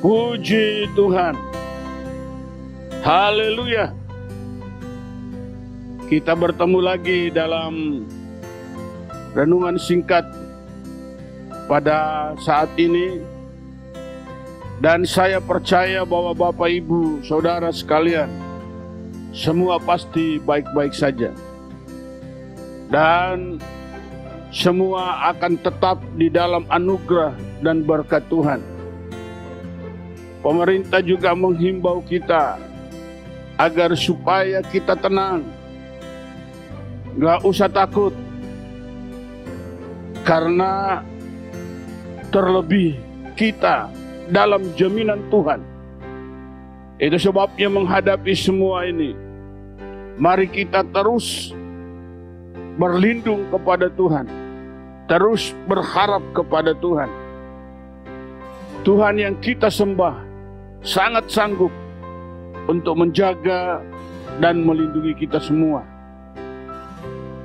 Puji Tuhan. Haleluya. Kita bertemu lagi dalam renungan singkat pada saat ini. Dan saya percaya bahwa Bapak Ibu Saudara sekalian semua pasti baik-baik saja. Dan semua akan tetap di dalam anugerah dan berkat Tuhan. Pemerintah juga menghimbau kita agar supaya kita tenang. Gak usah takut. Karena terlebih kita dalam jaminan Tuhan. Itu sebabnya menghadapi semua ini, mari kita terus berlindung kepada Tuhan. Terus berharap kepada Tuhan. Tuhan yang kita sembah sangat sanggup untuk menjaga dan melindungi kita semua.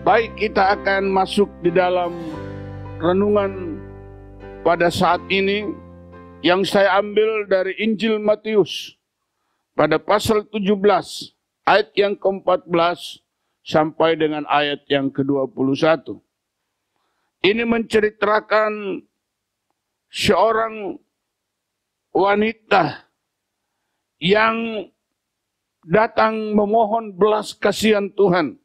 Baik, kita akan masuk di dalam renungan pada saat ini yang saya ambil dari Injil Matius pada pasal 17 ayat yang ke-14 sampai dengan ayat yang ke-21. Ini menceritakan seorang wanita yang datang memohon belas kasihan Tuhan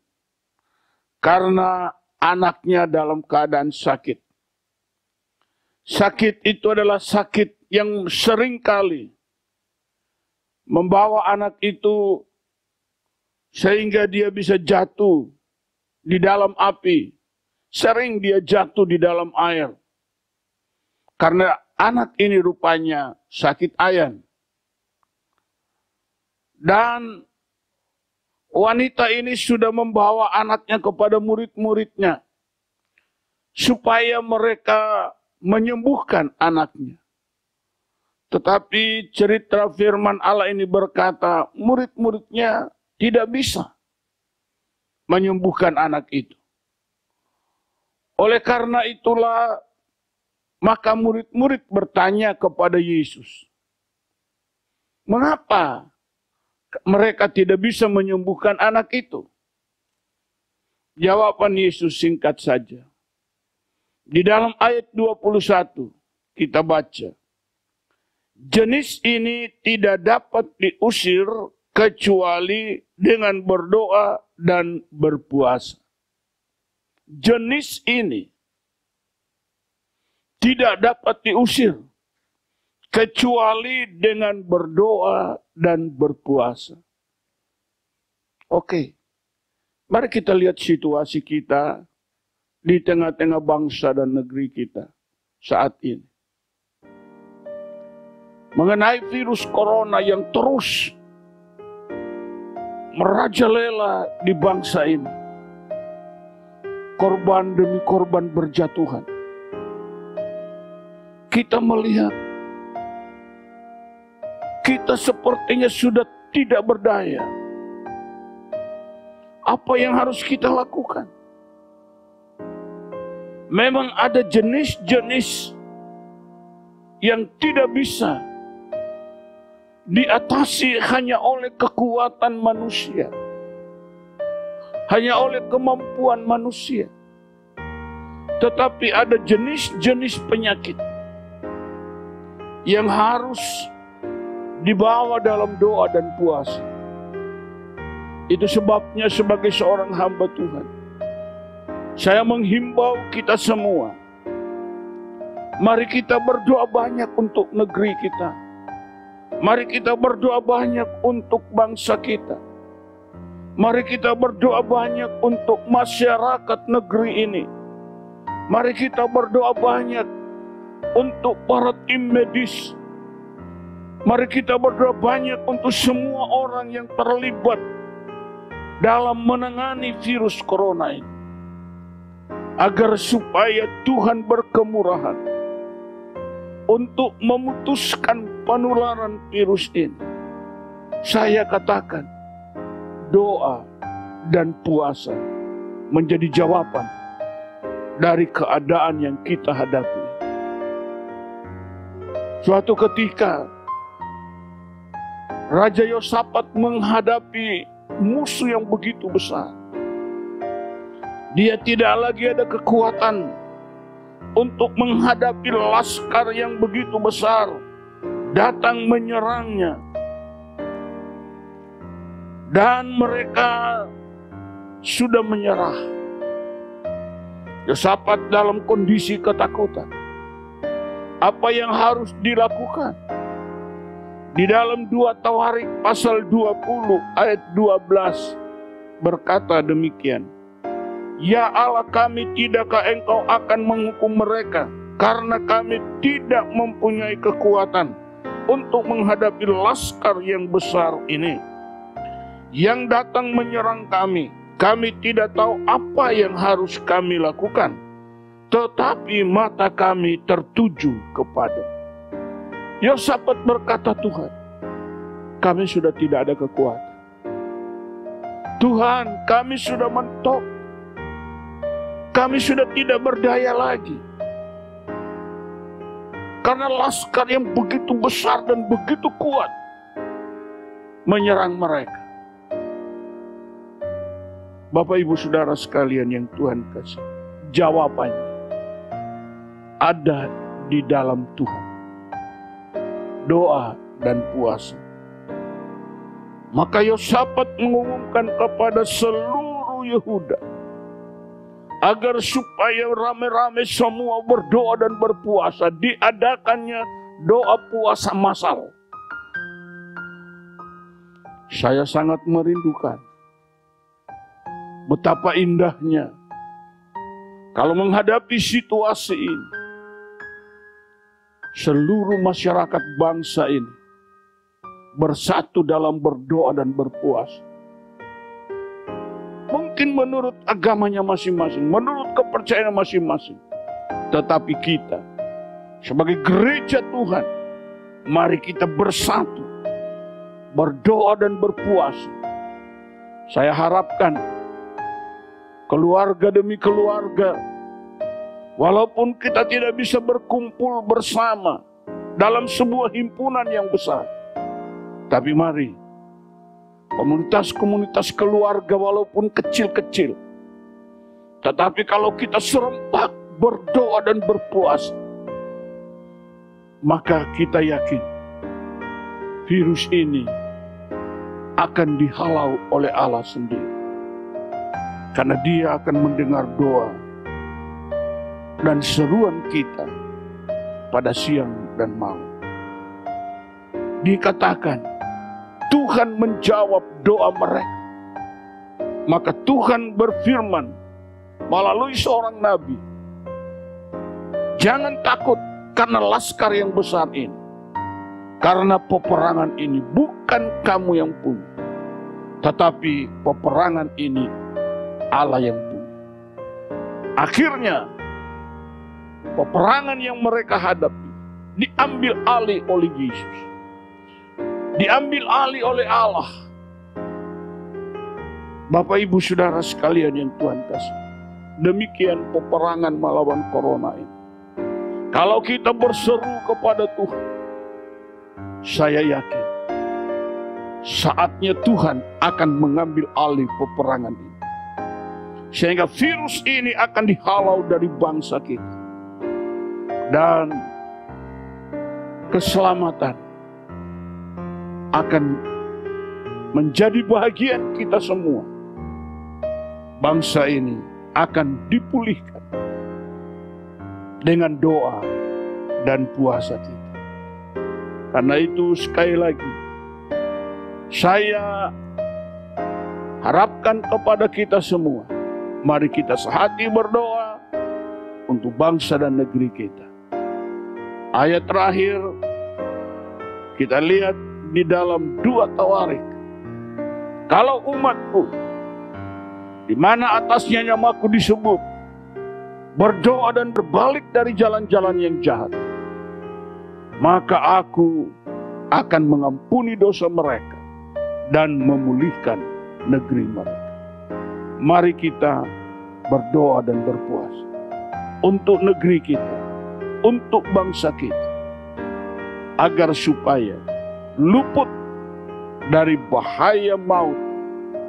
karena anaknya dalam keadaan sakit. Sakit itu adalah sakit yang seringkali membawa anak itu sehingga dia bisa jatuh di dalam api. Sering dia jatuh di dalam air. Karena anak ini rupanya sakit ayan. Dan wanita ini sudah membawa anaknya kepada murid-muridnya supaya mereka menyembuhkan anaknya. Tetapi cerita firman Allah ini berkata, murid-muridnya tidak bisa menyembuhkan anak itu. Oleh karena itulah, maka murid-murid bertanya kepada Yesus, mengapa mereka tidak bisa menyembuhkan anak itu? Jawaban Yesus singkat saja. Di dalam ayat 21 kita baca, jenis ini tidak dapat diusir kecuali dengan berdoa dan berpuasa. Jenis ini tidak dapat diusir kecuali dengan berdoa dan berpuasa. Oke, mari kita lihat situasi kita di tengah-tengah bangsa dan negeri kita saat ini. Mengenai virus corona yang terus merajalela di bangsa ini. Korban demi korban berjatuhan. Kita melihat, kita sepertinya sudah tidak berdaya. Apa yang harus kita lakukan? Memang ada jenis-jenis yang tidak bisa diatasi hanya oleh kekuatan manusia. Hanya oleh kemampuan manusia. Tetapi ada jenis-jenis penyakit yang harus dibawa dalam doa dan puasa. Itu sebabnya sebagai seorang hamba Tuhan, saya menghimbau kita semua, mari kita berdoa banyak untuk negeri kita. Mari kita berdoa banyak untuk bangsa kita. Mari kita berdoa banyak untuk masyarakat negeri ini. Mari kita berdoa banyak untuk para tim medis. Mari kita berdoa banyak untuk semua orang yang terlibat dalam menangani virus corona ini. Agar supaya Tuhan berkemurahan untuk memutuskan penularan virus ini. Saya katakan, doa dan puasa menjadi jawaban dari keadaan yang kita hadapi. Suatu ketika Raja Yosafat menghadapi musuh yang begitu besar. Dia tidak lagi ada kekuatan untuk menghadapi laskar yang begitu besar datang menyerangnya. Dan mereka sudah menyerah. Yosafat dalam kondisi ketakutan. Apa yang harus dilakukan? Di dalam 2 Tawarik pasal 20 ayat 12 berkata demikian. Ya Allah kami, tidakkah engkau akan menghukum mereka? Karena kami tidak mempunyai kekuatan untuk menghadapi laskar yang besar ini yang datang menyerang kami. Kami tidak tahu apa yang harus kami lakukan, tetapi mata kami tertuju kepada. Yosafat berkata, Tuhan, kami sudah tidak ada kekuatan. Tuhan, kami sudah mentok. Kami sudah tidak berdaya lagi. Karena laskar yang begitu besar dan begitu kuat menyerang mereka. Bapak Ibu Saudara sekalian yang Tuhan kasih, jawabannya ada di dalam Tuhan. Doa dan puasa. Maka Yosafat mengumumkan kepada seluruh Yehuda agar supaya rame-rame semua berdoa dan berpuasa. Diadakannya doa puasa massal. Saya sangat merindukan betapa indahnya kalau menghadapi situasi ini, seluruh masyarakat bangsa ini bersatu dalam berdoa dan berpuasa. Mungkin menurut agamanya masing-masing, menurut kepercayaan masing-masing. Tetapi kita sebagai gereja Tuhan, mari kita bersatu, berdoa dan berpuasa. Saya harapkan keluarga demi keluarga, walaupun kita tidak bisa berkumpul bersama dalam sebuah himpunan yang besar, tapi mari komunitas-komunitas keluarga walaupun kecil-kecil, tetapi kalau kita serempak berdoa dan berpuasa, maka kita yakin virus ini akan dihalau oleh Allah sendiri. Karena Dia akan mendengar doa dan seruan kita pada siang dan malam. Dikatakan Tuhan menjawab doa mereka. Maka Tuhan berfirman melalui seorang nabi, jangan takut karena laskar yang besar ini. Karena peperangan ini bukan kamu yang punya, tetapi peperangan ini Allah yang punya. Akhirnya peperangan yang mereka hadapi diambil alih oleh Yesus, diambil alih oleh Allah. Bapak Ibu Saudara sekalian yang Tuhan kasih, demikian peperangan melawan corona ini. Kalau kita berseru kepada Tuhan, saya yakin saatnya Tuhan akan mengambil alih peperangan ini, sehingga virus ini akan dihalau dari bangsa kita. Dan keselamatan akan menjadi bahagian kita semua. Bangsa ini akan dipulihkan dengan doa dan puasa kita. Karena itu sekali lagi, saya harapkan kepada kita semua, mari kita sehati berdoa untuk bangsa dan negeri kita. Ayat terakhir kita lihat di dalam 2 Tawarik. Kalau umatku, di mana atasnya namaku disebut, berdoa dan berbalik dari jalan-jalan yang jahat, maka aku akan mengampuni dosa mereka dan memulihkan negeri mereka. Mari kita berdoa dan berpuasa untuk negeri kita, untuk bangsa kita, agar supaya luput dari bahaya maut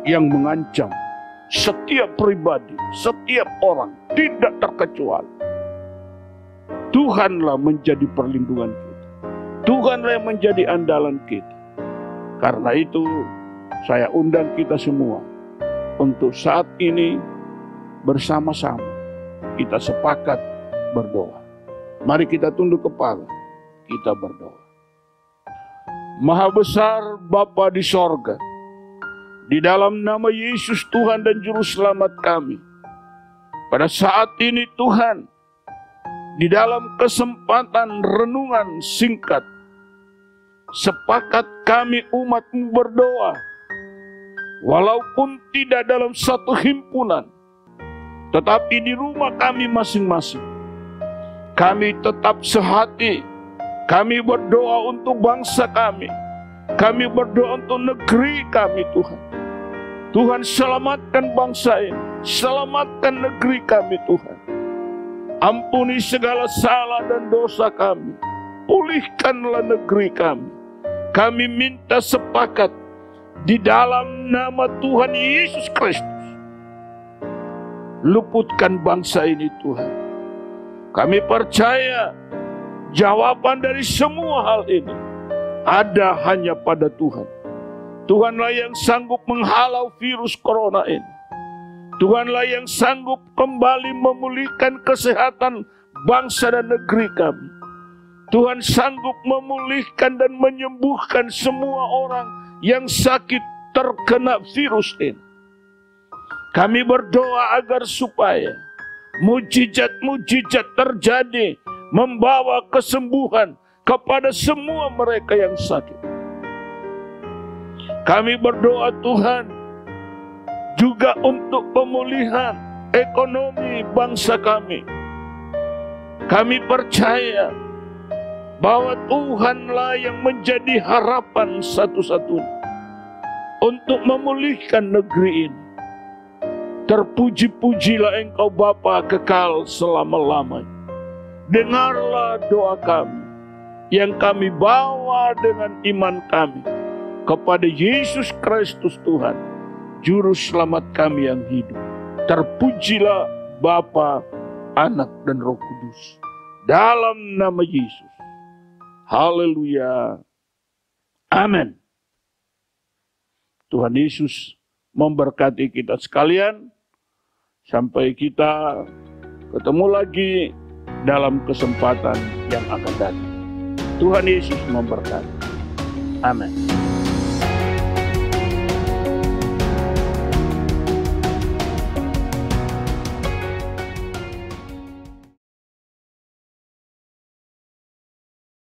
yang mengancam setiap pribadi, setiap orang, tidak terkecuali. Tuhanlah menjadi perlindungan kita. Tuhanlah yang menjadi andalan kita. Karena itu, saya undang kita semua untuk saat ini bersama-sama kita sepakat berdoa. Mari kita tunduk kepala, kita berdoa. Maha besar Bapa di sorga, di dalam nama Yesus Tuhan dan Juru Selamat kami, pada saat ini Tuhan, di dalam kesempatan renungan singkat, sepakat kami umat-Mu berdoa, walaupun tidak dalam satu himpunan, tetapi di rumah kami masing-masing. Kami tetap sehati, kami berdoa untuk bangsa kami, kami berdoa untuk negeri kami Tuhan. Tuhan selamatkan bangsa ini, selamatkan negeri kami Tuhan. Ampuni segala salah dan dosa kami, pulihkanlah negeri kami. Kami minta sepakat di dalam nama Tuhan Yesus Kristus. Luputkan bangsa ini Tuhan. Kami percaya jawaban dari semua hal ini ada hanya pada Tuhan. Tuhanlah yang sanggup menghalau virus corona ini. Tuhanlah yang sanggup kembali memulihkan kesehatan bangsa dan negeri kami. Tuhan sanggup memulihkan dan menyembuhkan semua orang yang sakit terkena virus ini. Kami berdoa agar supaya mujizat-mujizat terjadi, membawa kesembuhan kepada semua mereka yang sakit. Kami berdoa Tuhan juga untuk pemulihan ekonomi bangsa kami. Kami percaya bahwa Tuhanlah yang menjadi harapan satu-satunya untuk memulihkan negeri ini. Terpuji-pujilah Engkau Bapa kekal selama-lamanya. Dengarlah doa kami yang kami bawa dengan iman kami kepada Yesus Kristus Tuhan, Juru Selamat kami yang hidup. Terpujilah Bapa, Anak dan Roh Kudus. Dalam nama Yesus. Haleluya. Amin. Tuhan Yesus memberkati kita sekalian. Sampai kita ketemu lagi dalam kesempatan yang akan datang. Tuhan Yesus memberkati. Amin.